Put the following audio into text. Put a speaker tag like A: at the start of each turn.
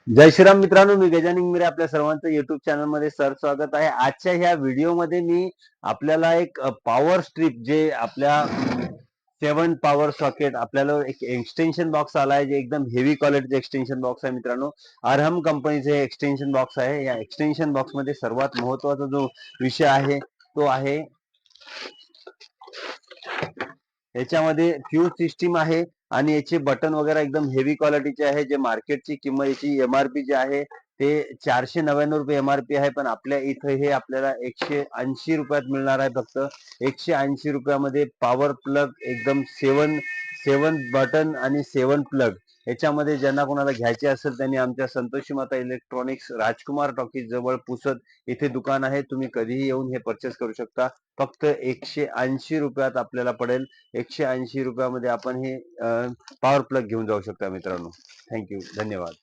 A: जय श्रीराम मित्रांनो, मी गजानन मिरे आपल्या सर्वांचं युट्यूब चॅनल मध्ये स्वागत आहे. आजच्या ह्या व्हिडिओमध्ये मी आपल्याला एक पॉवर स्ट्रीप जे आपल्या 7 पॉवर सॉकेट आपल्याला एक एक्सटेन्शन बॉक्स आलाय जे एकदम हेवी क्वालिटीचे एक्सटेन्शन बॉक्स आहे मित्रांनो. अरहम कंपनीचे एक्सटेन्शन बॉक्स आहे. या एक्सटेन्शन बॉक्स मध्ये सर्वात महत्वाचा जो विषय आहे तो आहे याच्यामध्ये फ्यूज सिस्टीम आहे आणि याचे बटन वगैरे एकदम हेवी क्वालिटीचे आहे. जे मार्केटची किंमत याची एमआरपी जी आहे ते 499 रुपये एमआरपी आहे, पण आपल्या इथं हे आपल्याला 180 रुपयात मिळणार आहे. फक्त 180 रुपयामध्ये पॉवर प्लग एकदम 7 बटन आणि 7 प्लग. याच्यामध्ये ज्यांना कोणाला घ्यायचे असेल त्यांनी आमच्या संतोषी माता इलेक्ट्रॉनिक्स राजकुमार टॉकीज जवळ पुसद इथे दुकान आहे. तुम्ही कधीही येऊन हे परचेस करू शकता. फक्त 180 रुपयात आपल्याला पडेल. 180 रुपयामध्ये आपण हे पॉवर प्लग घेऊन जाऊ शकता मित्रांनो. थँक्यू, धन्यवाद.